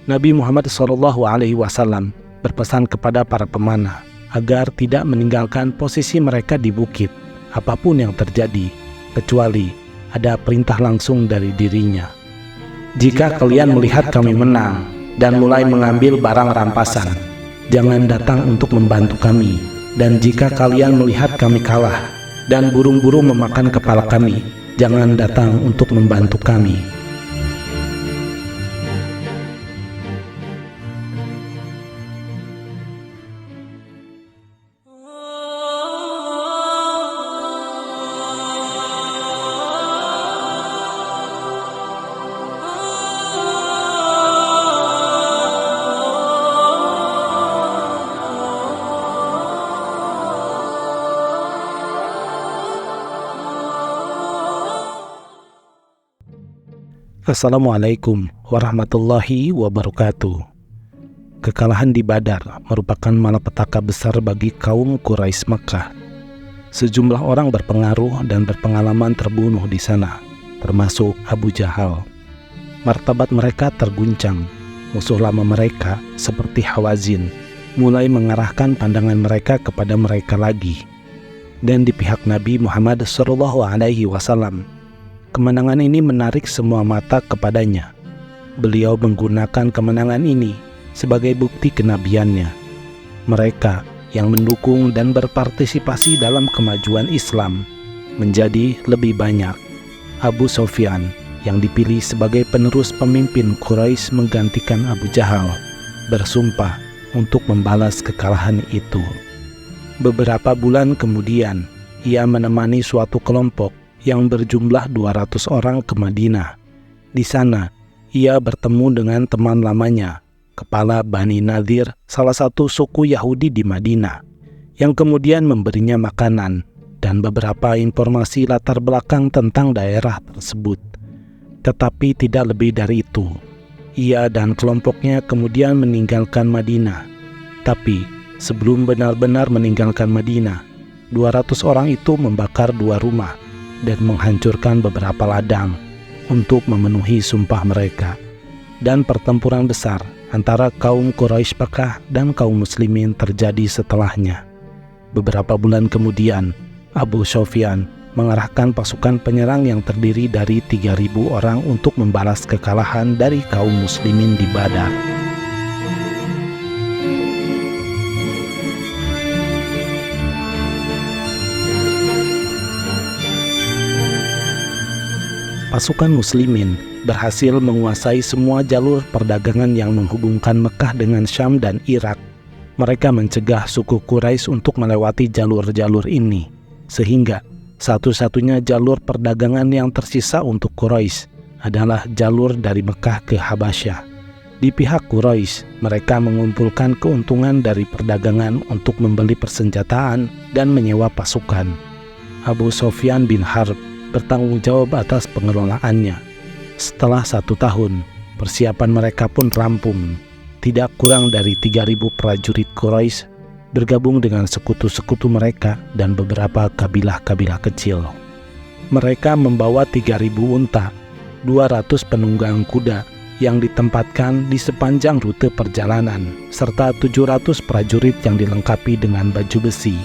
Nabi Muhammad SAW berpesan kepada para pemanah agar tidak meninggalkan posisi mereka di bukit, apapun yang terjadi, kecuali ada perintah langsung dari dirinya. Jika kalian melihat kami menang dan mulai mengambil barang rampasan, jangan datang untuk membantu kami. Dan jika kalian melihat kami kalah dan burung-burung memakan kepala kami, jangan datang untuk membantu kami. Assalamualaikum warahmatullahi wabarakatuh. Kekalahan di Badar merupakan malapetaka besar bagi kaum Quraisy Makkah. Sejumlah orang berpengaruh dan berpengalaman terbunuh di sana, termasuk Abu Jahal. Martabat mereka terguncang. Musuh lama mereka seperti Hawazin mulai mengarahkan pandangan mereka kepada mereka lagi. Dan di pihak Nabi Muhammad SAW, kemenangan ini menarik semua mata kepadanya. Beliau menggunakan kemenangan ini sebagai bukti kenabiannya. Mereka yang mendukung dan berpartisipasi dalam kemajuan Islam menjadi lebih banyak. Abu Sufyan yang dipilih sebagai penerus pemimpin Quraisy menggantikan Abu Jahal bersumpah untuk membalas kekalahan itu. Beberapa bulan kemudian, ia menemani suatu kelompok yang berjumlah 200 orang ke Madinah. Di sana, ia bertemu dengan teman lamanya, kepala Bani Nadir, salah satu suku Yahudi di Madinah, yang kemudian memberinya makanan dan beberapa informasi latar belakang tentang daerah tersebut. Tetapi tidak lebih dari itu. Ia dan kelompoknya kemudian meninggalkan Madinah. Tapi sebelum benar-benar meninggalkan Madinah, 200 orang itu membakar 2 rumah dan menghancurkan beberapa ladang untuk memenuhi sumpah mereka. Dan pertempuran besar antara kaum Quraisy Makkah dan kaum muslimin terjadi setelahnya. Beberapa bulan kemudian, Abu Sufyan mengarahkan pasukan penyerang yang terdiri dari 3.000 orang untuk membalas kekalahan dari kaum muslimin di Badar. Pasukan muslimin berhasil menguasai semua jalur perdagangan yang menghubungkan Mekah dengan Syam dan Irak. Mereka mencegah suku Quraisy untuk melewati jalur-jalur ini, sehingga satu-satunya jalur perdagangan yang tersisa untuk Quraisy adalah jalur dari Mekah ke Habasyah. Di pihak Quraisy, mereka mengumpulkan keuntungan dari perdagangan untuk membeli persenjataan dan menyewa pasukan. Abu Sufyan bin Harb bertanggung jawab atas pengelolaannya. Setelah 1 tahun, persiapan mereka pun rampung. Tidak kurang dari 3.000 prajurit Quraisy bergabung dengan sekutu-sekutu mereka dan beberapa kabilah-kabilah kecil. Mereka membawa 3.000 unta, 200 penunggang kuda yang ditempatkan di sepanjang rute perjalanan, serta 700 prajurit yang dilengkapi dengan baju besi.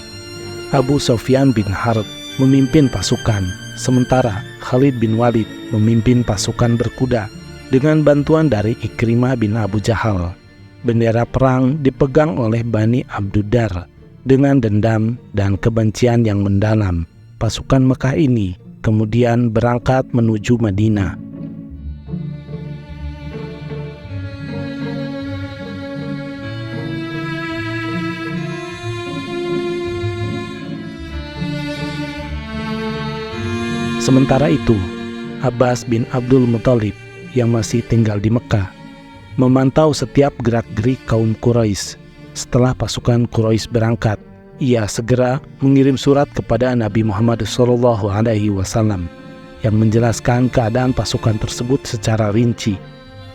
Abu Sufyan bin Harb memimpin pasukan, sementara Khalid bin Walid memimpin pasukan berkuda dengan bantuan dari Ikrimah bin Abu Jahal. Bendera perang dipegang oleh Bani Abduddar. Dengan dendam dan kebencian yang mendalam, pasukan Mekah ini kemudian berangkat menuju Madinah. Sementara itu, Abbas bin Abdul Muthalib yang masih tinggal di Mekah memantau setiap gerak-gerik kaum Quraisy. Setelah pasukan Quraisy berangkat, ia segera mengirim surat kepada Nabi Muhammad SAW yang menjelaskan keadaan pasukan tersebut secara rinci.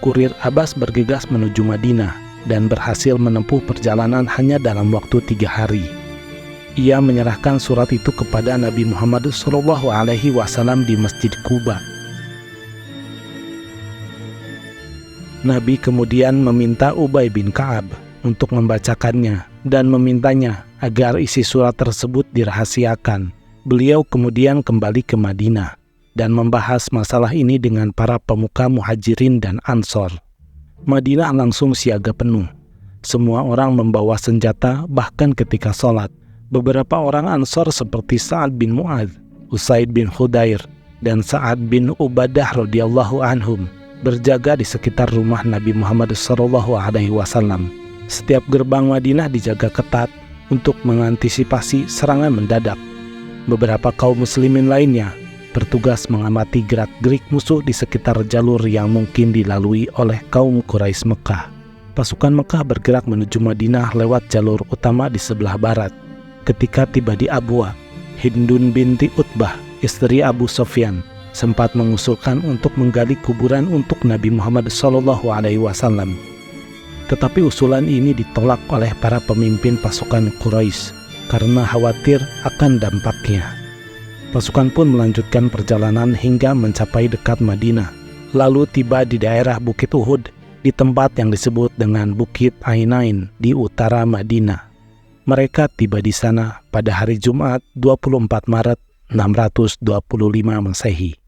Kurir Abbas bergegas menuju Madinah dan berhasil menempuh perjalanan hanya dalam waktu 3 hari. Ia menyerahkan surat itu kepada Nabi Muhammad SAW di Masjid Quba. Nabi kemudian meminta Ubay bin Ka'ab untuk membacakannya dan memintanya agar isi surat tersebut dirahasiakan. Beliau kemudian kembali ke Madinah dan membahas masalah ini dengan para pemuka Muhajirin dan Ansor. Madinah langsung siaga penuh. Semua orang membawa senjata bahkan ketika sholat. Beberapa orang Ansor seperti Sa'ad bin Mu'adz, Usaid bin Khudair, dan Sa'ad bin Ubadah radhiyallahu anhum berjaga di sekitar rumah Nabi Muhammad SAW. Setiap gerbang Madinah dijaga ketat untuk mengantisipasi serangan mendadak. Beberapa kaum muslimin lainnya bertugas mengamati gerak-gerik musuh di sekitar jalur yang mungkin dilalui oleh kaum Quraisy Mekah. Pasukan Mekah bergerak menuju Madinah lewat jalur utama di sebelah barat. Ketika tiba di Abwa, Hindun binti Utbah, istri Abu Sufyan, sempat mengusulkan untuk menggali kuburan untuk Nabi Muhammad SAW. Tetapi usulan ini ditolak oleh para pemimpin pasukan Quraisy karena khawatir akan dampaknya. Pasukan pun melanjutkan perjalanan hingga mencapai dekat Madinah, lalu tiba di daerah Bukit Uhud di tempat yang disebut dengan Bukit Ainain di utara Madinah. Mereka tiba di sana pada hari Jumat 24 Maret 625 Masehi.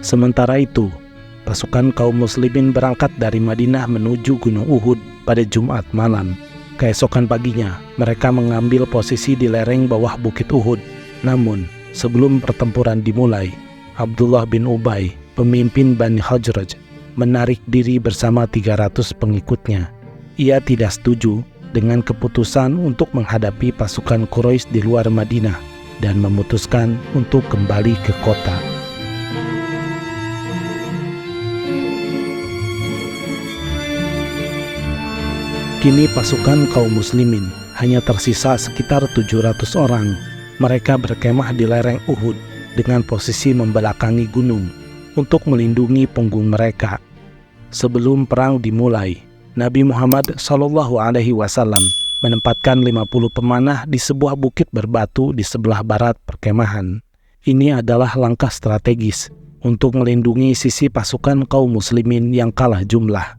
Sementara itu, pasukan kaum muslimin berangkat dari Madinah menuju Gunung Uhud pada Jumat malam. Keesokan paginya, mereka mengambil posisi di lereng bawah Bukit Uhud. Namun, sebelum pertempuran dimulai, Abdullah bin Ubay, pemimpin Bani Khazraj, menarik diri bersama 300 pengikutnya. Ia tidak setuju dengan keputusan untuk menghadapi pasukan Quraisy di luar Madinah dan memutuskan untuk kembali ke kota. Kini pasukan kaum muslimin hanya tersisa sekitar 700 orang. Mereka berkemah di lereng Uhud dengan posisi membelakangi gunung untuk melindungi punggung mereka. Sebelum perang dimulai, Nabi Muhammad SAW menempatkan 50 pemanah di sebuah bukit berbatu di sebelah barat perkemahan. Ini adalah langkah strategis untuk melindungi sisi pasukan kaum muslimin yang kalah jumlah.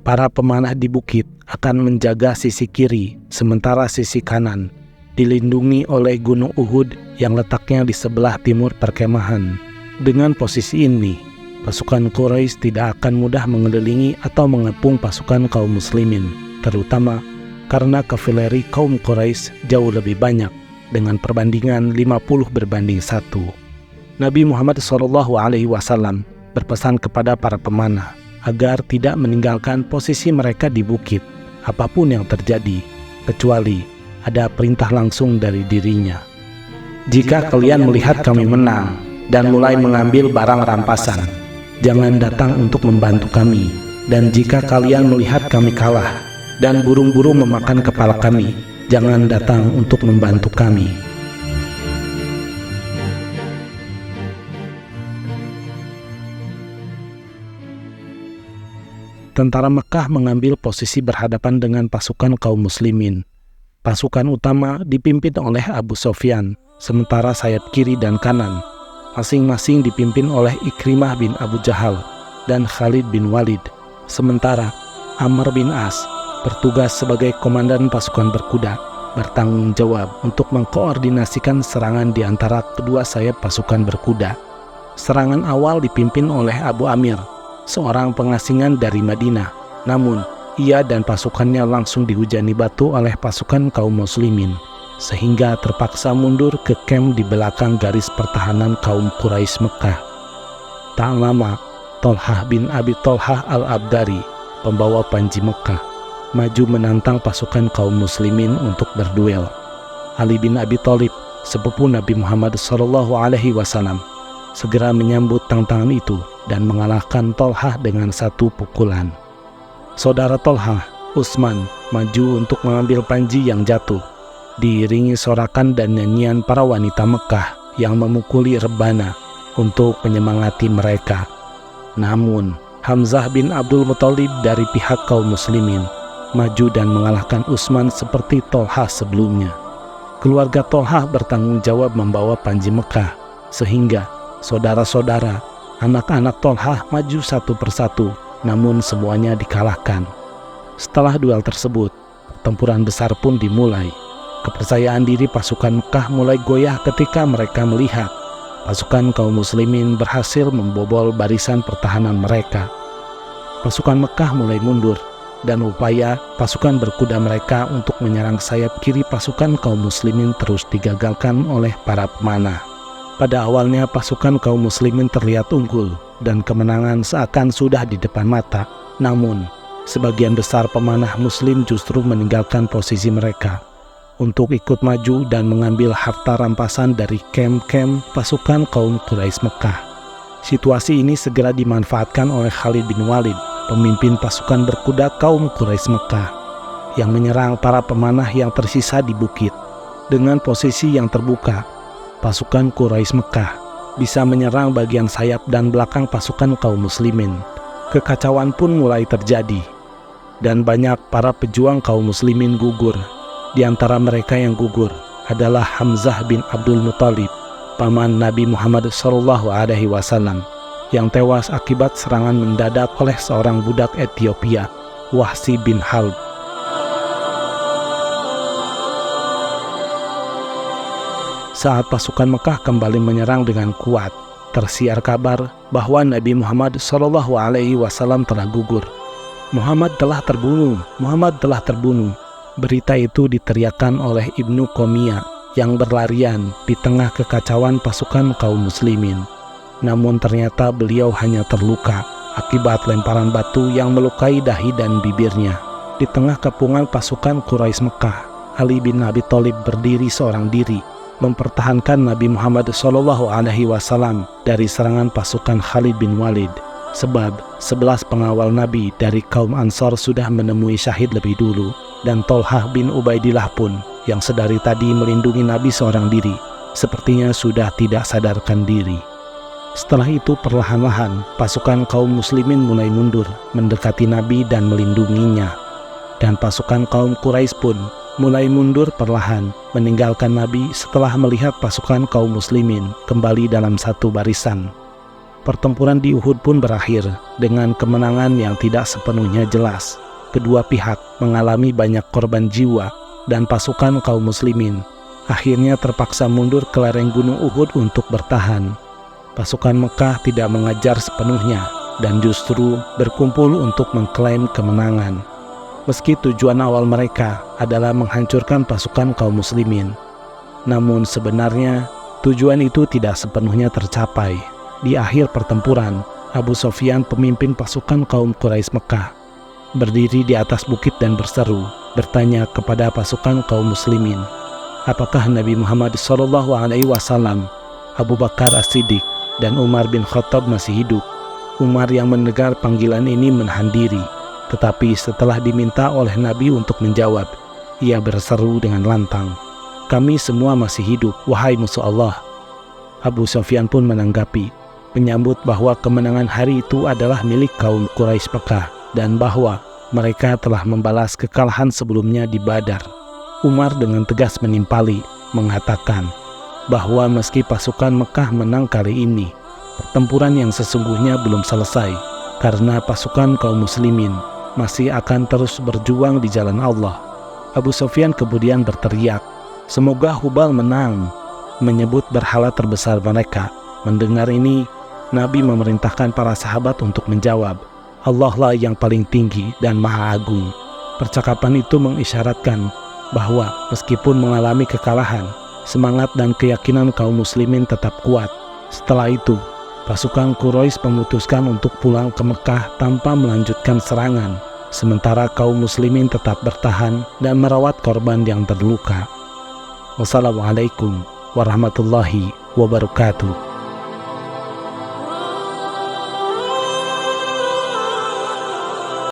Para pemanah di bukit akan menjaga sisi kiri, sementara sisi kanan dilindungi oleh Gunung Uhud yang letaknya di sebelah timur perkemahan. Dengan posisi ini, pasukan Quraisy tidak akan mudah mengelilingi atau mengepung pasukan kaum muslimin, terutama karena kavaleri kaum Quraisy jauh lebih banyak dengan perbandingan 50 berbanding 1. Nabi Muhammad SAW berpesan kepada para pemanah agar tidak meninggalkan posisi mereka di bukit apapun yang terjadi, kecuali ada perintah langsung dari dirinya. Jika kalian melihat kami menang dan mulai mengambil barang rampasan, jangan datang untuk membantu kami. Dan jika kalian melihat kami kalah dan buru-buru memakan kepala kami, jangan datang untuk membantu kami. Tentara Mekah mengambil posisi berhadapan dengan pasukan kaum muslimin. Pasukan utama dipimpin oleh Abu Sufyan, sementara sayap kiri dan kanan masing-masing dipimpin oleh Ikrimah bin Abu Jahal dan Khalid bin Walid. Sementara Amr bin As bertugas sebagai komandan pasukan berkuda, bertanggung jawab untuk mengkoordinasikan serangan di antara kedua sayap pasukan berkuda. Serangan awal dipimpin oleh Abu Amir, seorang pengasingan dari Madinah. Namun, ia dan pasukannya langsung dihujani batu oleh pasukan kaum muslimin, sehingga terpaksa mundur ke kem di belakang garis pertahanan kaum Quraisy Mekah. Tak lama, Tolhah bin Abi Tolhah al-Abdari, pembawa panji Mekah, maju menantang pasukan kaum muslimin untuk berduel. Ali bin Abi Thalib, sepupu Nabi Muhammad SAW, segera menyambut tantangan itu dan mengalahkan Tolhah dengan satu pukulan. Saudara Tolhah, Utsman, maju untuk mengambil panji yang jatuh, diiringi sorakan dan nyanyian para wanita Mekah yang memukuli rebana untuk menyemangati mereka. Namun, Hamzah bin Abdul Muthalib dari pihak kaum muslimin maju dan mengalahkan Utsman seperti Tolhah sebelumnya. Keluarga Tolhah bertanggung jawab membawa Panji Mekah, sehingga saudara-saudara, anak-anak Tolhah maju satu persatu, namun semuanya dikalahkan. Setelah duel tersebut, pertempuran besar pun dimulai. Kepercayaan diri pasukan Mekah mulai goyah ketika mereka melihat pasukan kaum muslimin berhasil membobol barisan pertahanan mereka. Pasukan Mekah mulai mundur, dan upaya pasukan berkuda mereka untuk menyerang sayap kiri pasukan kaum muslimin terus digagalkan oleh para pemanah. Pada awalnya pasukan kaum muslimin terlihat unggul dan kemenangan seakan sudah di depan mata. Namun, sebagian besar pemanah muslim justru meninggalkan posisi mereka untuk ikut maju dan mengambil harta rampasan dari kem-kem pasukan kaum Quraisy Mekah. Situasi ini segera dimanfaatkan oleh Khalid bin Walid, pemimpin pasukan berkuda kaum Quraisy Mekah, yang menyerang para pemanah yang tersisa di bukit. Dengan posisi yang terbuka, pasukan Quraisy Mekah bisa menyerang bagian sayap dan belakang pasukan kaum muslimin. Kekacauan pun mulai terjadi, dan banyak para pejuang kaum muslimin gugur. Di antara mereka yang gugur adalah Hamzah bin Abdul Muthalib, paman Nabi Muhammad SAW, yang tewas akibat serangan mendadak oleh seorang budak Ethiopia, Wahsy bin Harb. Saat pasukan Mekah kembali menyerang dengan kuat, tersiar kabar bahwa Nabi Muhammad SAW telah gugur. Muhammad telah terbunuh, Muhammad telah terbunuh. Berita itu diteriakkan oleh Ibnu Qomiyah yang berlarian di tengah kekacauan pasukan kaum muslimin. Namun ternyata beliau hanya terluka akibat lemparan batu yang melukai dahi dan bibirnya. Di tengah kepungan pasukan Quraisy Mekah, Ali bin Abi Thalib berdiri seorang diri, mempertahankan Nabi Muhammad SAW dari serangan pasukan Khalid bin Walid. Sebab 11 pengawal Nabi dari kaum Ansar sudah menemui syahid lebih dulu, dan Tolhah bin Ubaidillah pun yang sedari tadi melindungi Nabi seorang diri, sepertinya sudah tidak sadarkan diri. Setelah itu perlahan-lahan pasukan kaum muslimin mulai mundur mendekati Nabi dan melindunginya. Dan pasukan kaum Quraisy pun mulai mundur perlahan meninggalkan Nabi setelah melihat pasukan kaum muslimin kembali dalam satu barisan. Pertempuran di Uhud pun berakhir dengan kemenangan yang tidak sepenuhnya jelas. Kedua pihak mengalami banyak korban jiwa dan pasukan kaum muslimin akhirnya terpaksa mundur ke lereng gunung Uhud untuk bertahan. Pasukan Mekah tidak mengejar sepenuhnya dan justru berkumpul untuk mengklaim kemenangan. Meski tujuan awal mereka adalah menghancurkan pasukan kaum muslimin, namun sebenarnya tujuan itu tidak sepenuhnya tercapai. Di akhir pertempuran, Abu Sufyan, pemimpin pasukan kaum Quraisy Mekah, berdiri di atas bukit dan berseru, bertanya kepada pasukan kaum muslimin, apakah Nabi Muhammad SAW, Abu Bakar As-Siddiq, dan Umar bin Khattab masih hidup? Umar yang mendengar panggilan ini menahan diri, tetapi setelah diminta oleh Nabi untuk menjawab, ia berseru dengan lantang, kami semua masih hidup, wahai musuh Allah. Abu Sufyan pun menanggapi, menyambut bahwa kemenangan hari itu adalah milik kaum Quraisy Mekah, dan bahwa mereka telah membalas kekalahan sebelumnya di Badar. Umar dengan tegas menimpali, mengatakan bahwa meski pasukan Mekah menang kali ini, pertempuran yang sesungguhnya belum selesai, karena pasukan kaum muslimin masih akan terus berjuang di jalan Allah. Abu Sufyan kemudian berteriak, semoga Hubal menang, menyebut berhala terbesar mereka. Mendengar ini, Nabi memerintahkan para sahabat untuk menjawab, Allah lah yang paling tinggi dan maha agung. Percakapan itu mengisyaratkan bahwa meskipun mengalami kekalahan, semangat dan keyakinan kaum muslimin tetap kuat. Setelah itu, pasukan Quraisy memutuskan untuk pulang ke Mekah tanpa melanjutkan serangan, sementara kaum muslimin tetap bertahan dan merawat korban yang terluka. Wassalamualaikum warahmatullahi wabarakatuh.